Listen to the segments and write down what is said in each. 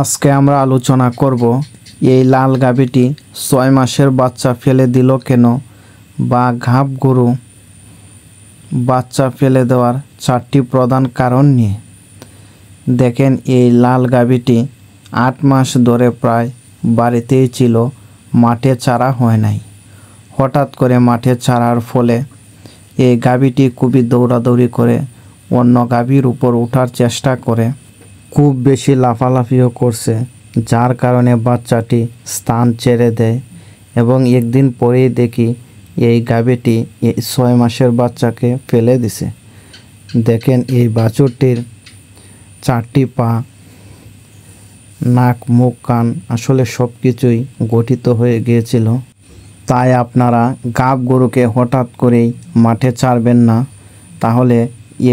আজকে আমরা আলোচনা করব এই লাল গাভীটি 6 মাসের বাচ্চা ফেলে দিল কেন, বা গাব গরু বাচ্চা ফেলে দেওয়ার 4টি প্রধান কারণ নিয়ে। দেখেন, এই লাল গাভীটি 8 মাস ধরে প্রায় বাড়িতেই ছিল, মাঠে ছাড়া হয় নাই। হঠাৎ করে মাঠে ছাড়ার ফলে এই গাভীটি খুবই দৌড়াদৌড়ি করে অন্য গাভীর উপর ওঠার চেষ্টা করে, খুব বেশি লাফালাফিও করছে, যার কারণে বাচ্চাটি স্থান ছেড়ে দেয়। এবং একদিন পরেই দেখি এই গাভীটি এই 6 মাসের বাচ্চাকে ফেলে দিছে। দেখেন, এই বাছুরটির 4টি পা, নাক, মুখ, কান আসলে সব কিছুই গঠিত হয়ে গিয়েছিল। তাই আপনারা গাব গরুকে হঠাৎ করেই মাঠে ছাড়বেন না, তাহলে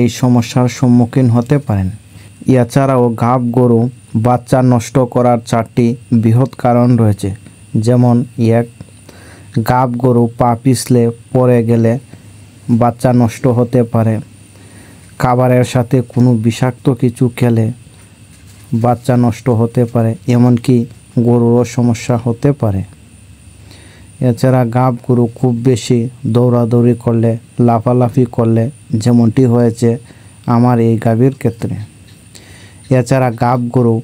এই সমস্যার সম্মুখীন হতে পারেন। এছাড়াও গাব গরু বাচ্চা নষ্ট করার 4টি বৃহৎ কারণ রয়েছে। যেমন 1, গাব গরু পা পিছলে পড়ে গেলে বাচ্চা নষ্ট হতে পারে। খাবারের সাথে কোনো বিষাক্ত কিছু খেলে বাচ্চা নষ্ট হতে পারে, এমনকি গরুরও সমস্যা হতে পারে। এছাড়া গাব গরু খুব বেশি দৌড়াদৌড়ি করলে, লাফালাফি করলে, যেমনটি হয়েছে আমার এই গাভীর ক্ষেত্রে। এছাড়া গাব গরু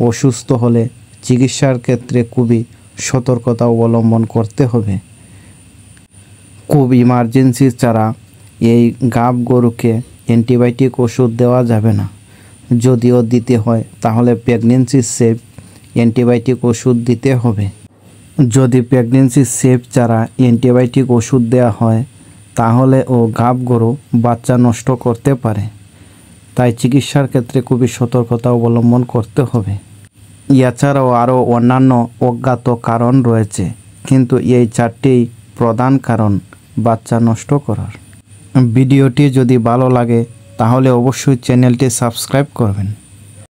অসুস্থ হলে চিকিৎসার ক্ষেত্রে খুবই সতর্কতা অবলম্বন করতে হবে। খুব ইমার্জেন্সি ছাড়া এই গাব গরুকে অ্যান্টিবায়োটিক ওষুধ দেওয়া যাবে না। যদিও দিতে হয় তাহলে প্রেগনেন্সি সেফ অ্যান্টিবায়োটিক ওষুধ দিতে হবে। যদি প্রেগনেন্সি সেফ ছাড়া অ্যান্টিবায়োটিক ওষুধ দেওয়া হয় তাহলে গাব গরু বাচ্চা নষ্ট করতে পারে। তাই চিকিৎসার ক্ষেত্রে খুবই সতর্কতা অবলম্বন করতে হবে। এছাড়াও আরও অন্যান্য অজ্ঞাত কারণ রয়েছে, কিন্তু এই 4টি প্রধান কারণ বাচ্চা নষ্ট করার। ভিডিওটি যদি ভালো লাগে তাহলে অবশ্যই চ্যানেলটি সাবস্ক্রাইব করবেন।